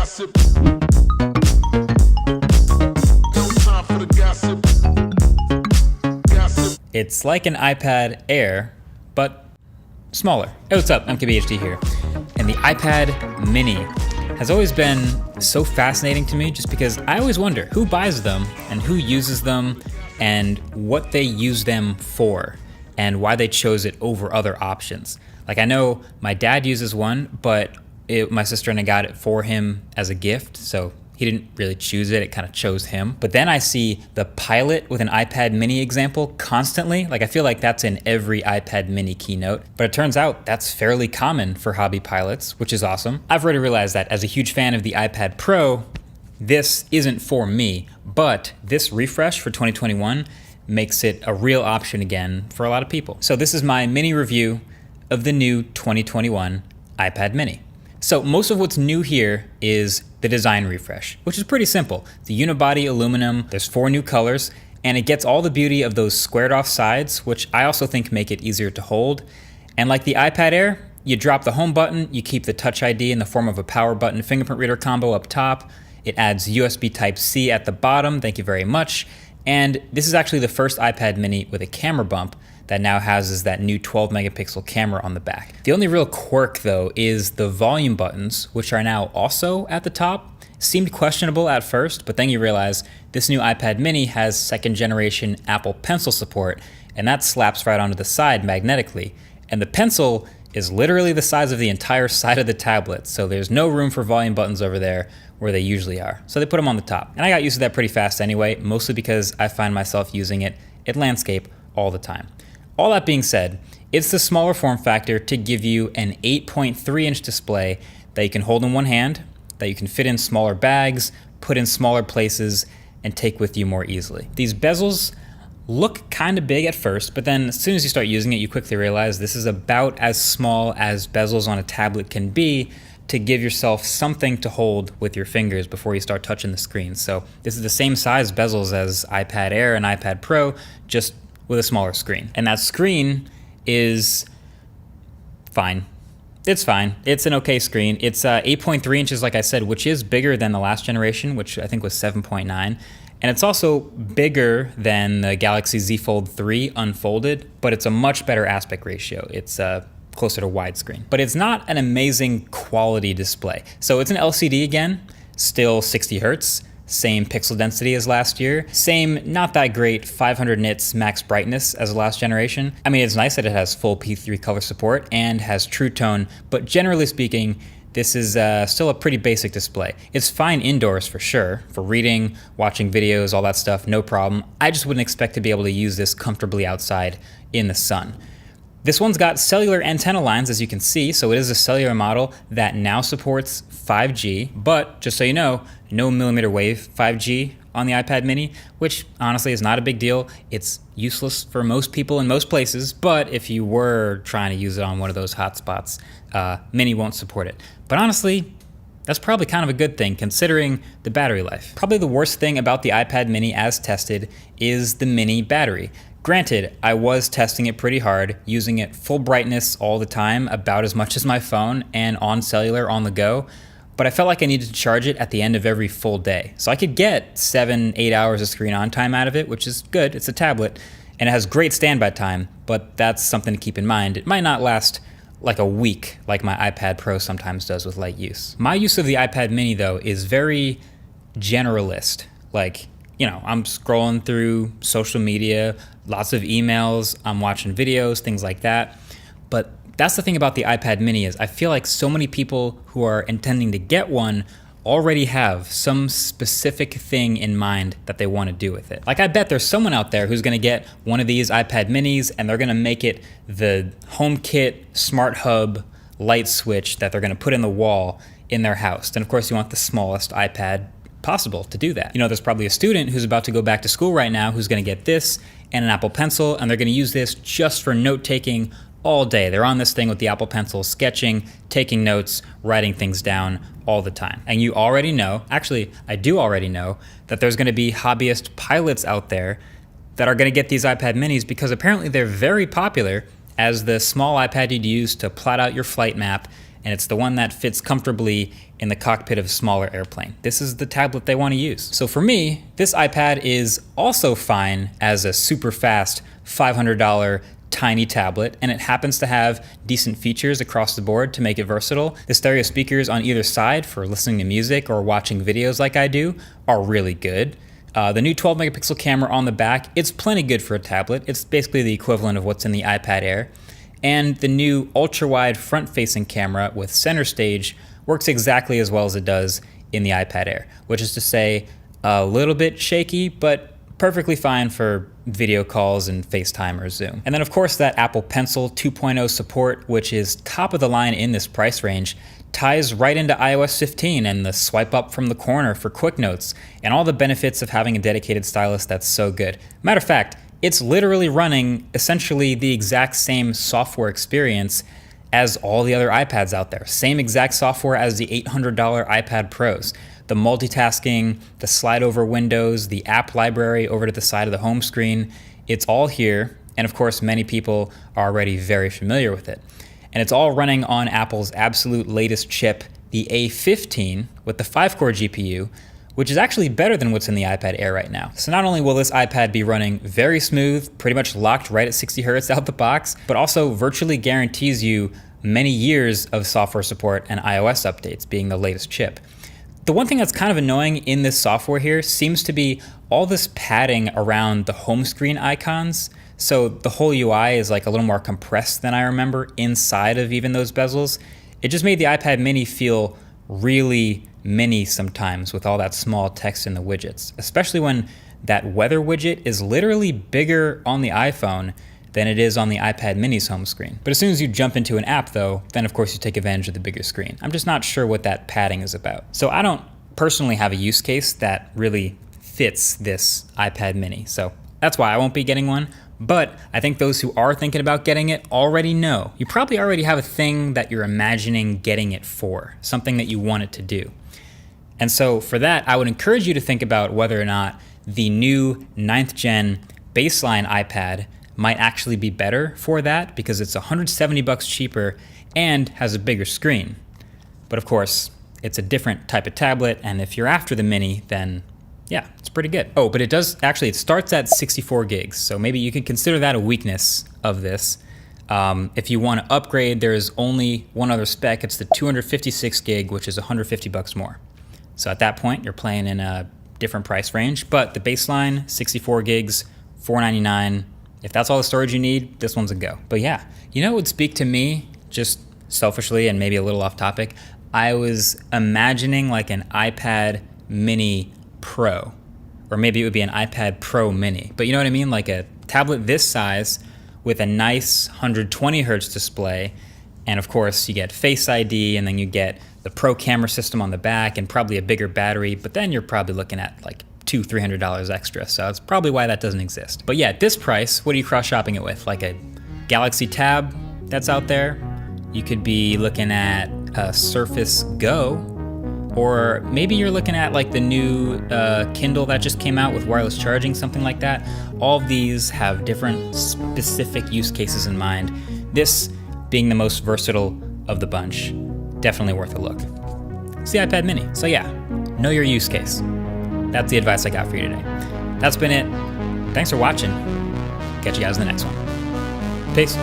gossip. No time for the gossip. Gossip. It's like an iPad Air, but smaller. Hey, what's up? I'm KBHD here. And the iPad Mini has always been so fascinating to me just because I always wonder who buys them and who uses them and what they use them for and why they chose it over other options. Like, I know my dad uses one, but my sister and I got it for him as a gift, so he didn't really choose it, it kind of chose him. But then I see the Pilot with an iPad Mini example constantly. Like, I feel like that's in every iPad Mini keynote, but it turns out that's fairly common for hobby pilots, which is awesome. I've already realized that as a huge fan of the iPad Pro, this isn't for me, but this refresh for 2021 makes it a real option again for a lot of people. So this is my mini review of the new 2021 iPad Mini. So most of what's new here is the design refresh, which is pretty simple. The unibody aluminum, there's 4 new colors, and it gets all the beauty of those squared off sides, which I also think make it easier to hold. And like the iPad Air, you drop the home button, you keep the Touch ID in the form of a power button fingerprint reader combo up top. It adds USB Type-C at the bottom, thank you very much. And this is actually the first iPad Mini with a camera bump that now houses that new 12 megapixel camera on the back. The only real quirk though is the volume buttons, which are now also at the top. Seemed questionable at first, but then you realize this new iPad Mini has 2nd generation Apple Pencil support, and that slaps right onto the side magnetically. And the Pencil is literally the size of the entire side of the tablet, so there's no room for volume buttons over there where they usually are. So they put them on the top. And I got used to that pretty fast anyway, mostly because I find myself using it in landscape all the time. All that being said, it's the smaller form factor to give you an 8.3 inch display that you can hold in one hand, that you can fit in smaller bags, put in smaller places, and take with you more easily. These bezels look kind of big at first, but then as soon as you start using it, you quickly realize this is about as small as bezels on a tablet can be to give yourself something to hold with your fingers before you start touching the screen. So this is the same size bezels as iPad Air and iPad Pro, just with a smaller screen. And that screen is fine. It's fine. It's an okay screen. It's 8.3 inches, like I said, which is bigger than the last generation, which I think was 7.9. And it's also bigger than the Galaxy Z Fold 3 unfolded, but it's a much better aspect ratio. It's closer to widescreen. But it's not an amazing quality display. So it's an LCD again, still 60 hertz, same pixel density as last year, same not that great 500 nits max brightness as the last generation. I mean, it's nice that it has full P3 color support and has True Tone, but generally speaking, this is still a pretty basic display. It's fine indoors for sure, for reading, watching videos, all that stuff, no problem. I just wouldn't expect to be able to use this comfortably outside in the sun. This one's got cellular antenna lines, as you can see, so it is a cellular model that now supports 5G, but just so you know, no millimeter wave 5G on the iPad Mini, which honestly is not a big deal. It's useless for most people in most places, but if you were trying to use it on one of those hotspots, Mini won't support it. But honestly, that's probably kind of a good thing considering the battery life. Probably the worst thing about the iPad Mini as tested is the Mini battery. Granted, I was testing it pretty hard, using it full brightness all the time, about as much as my phone, and on cellular on the go, but I felt like I needed to charge it at the end of every full day. So I could get 7-8 hours of screen on time out of it, which is good, it's a tablet, and it has great standby time, but that's something to keep in mind. It might not last like a week, like my iPad Pro sometimes does with light use. My use of the iPad Mini, though, is very generalist. Like, you know, I'm scrolling through social media, lots of emails, I'm watching videos, things like that. But that's the thing about the iPad Mini is I feel like so many people who are intending to get one already have some specific thing in mind that they want to do with it. Like, I bet there's someone out there who's going to get one of these iPad Minis and they're going to make it the HomeKit smart hub light switch that they're going to put in the wall in their house. And of course you want the smallest iPad possible to do that. You know, there's probably a student who's about to go back to school right now who's going to get this and an Apple Pencil, and they're going to use this just for note-taking all day. They're on this thing with the Apple Pencil, sketching, taking notes, writing things down all the time. And you already know, actually, I do already know, that there's going to be hobbyist pilots out there that are going to get these iPad Minis because apparently they're very popular as the small iPad you'd use to plot out your flight map and it's the one that fits comfortably in the cockpit of a smaller airplane. This is the tablet they want to use. So for me, this iPad is also fine as a super fast $500 tiny tablet, and it happens to have decent features across the board to make it versatile. The stereo speakers on either side for listening to music or watching videos like I do are really good. The new 12 megapixel camera on the back, it's plenty good for a tablet. It's basically the equivalent of what's in the iPad Air. And the new ultra-wide front-facing camera with center stage works exactly as well as it does in the iPad Air, which is to say a little bit shaky, but perfectly fine for video calls and FaceTime or Zoom. And then of course that Apple Pencil 2.0 support, which is top of the line in this price range, ties right into iOS 15 and the swipe up from the corner for quick notes and all the benefits of having a dedicated stylus that's so good. Matter of fact, it's literally running essentially the exact same software experience as all the other iPads out there. Same exact software as the $800 iPad Pros. The multitasking, the slide over windows, the app library over to the side of the home screen, it's all here. And of course, many people are already very familiar with it. And it's all running on Apple's absolute latest chip, the A15 with the 5-core GPU, which is actually better than what's in the iPad Air right now. So not only will this iPad be running very smooth, pretty much locked right at 60 Hertz out the box, but also virtually guarantees you many years of software support and iOS updates being the latest chip. The one thing that's kind of annoying in this software here seems to be all this padding around the home screen icons. So the whole UI is like a little more compressed than I remember inside of even those bezels. It just made the iPad mini feel really mini sometimes with all that small text in the widgets, especially when that weather widget is literally bigger on the iPhone than it is on the iPad mini's home screen. But as soon as you jump into an app though, then of course you take advantage of the bigger screen. I'm just not sure what that padding is about. So I don't personally have a use case that really fits this iPad mini. So that's why I won't be getting one. But I think those who are thinking about getting it already know. You probably already have a thing that you're imagining getting it for, something that you want it to do. And so for that, I would encourage you to think about whether or not the new 9th gen baseline iPad might actually be better for that, because it's $170 cheaper and has a bigger screen. But of course, it's a different type of tablet, and if you're after the mini, then yeah, it's pretty good. Oh, but it starts at 64 gigs, so maybe you can consider that a weakness of this. If you want to upgrade, there's only one other spec. It's the 256 gig, which is $150 more. So at that point, you're playing in a different price range, but the baseline, 64 gigs, $499. If that's all the storage you need, this one's a go. But yeah, you know what would speak to me, just selfishly and maybe a little off topic? I was imagining like an iPad mini Pro, or maybe it would be an iPad Pro mini. But you know what I mean? Like a tablet this size with a nice 120 hertz display. And of course you get Face ID, and then you get the Pro camera system on the back and probably a bigger battery, but then you're probably looking at like $200-300 extra. So that's probably why that doesn't exist. But yeah, at this price, what are you cross shopping it with? Like a Galaxy Tab that's out there? You could be looking at a Surface Go, or maybe you're looking at like the new Kindle that just came out with wireless charging, something like that. All of these have different specific use cases in mind. This being the most versatile of the bunch, definitely worth a look. It's the iPad mini. So yeah, know your use case. That's the advice I got for you today. That's been it. Thanks for watching. Catch you guys in the next one. Peace.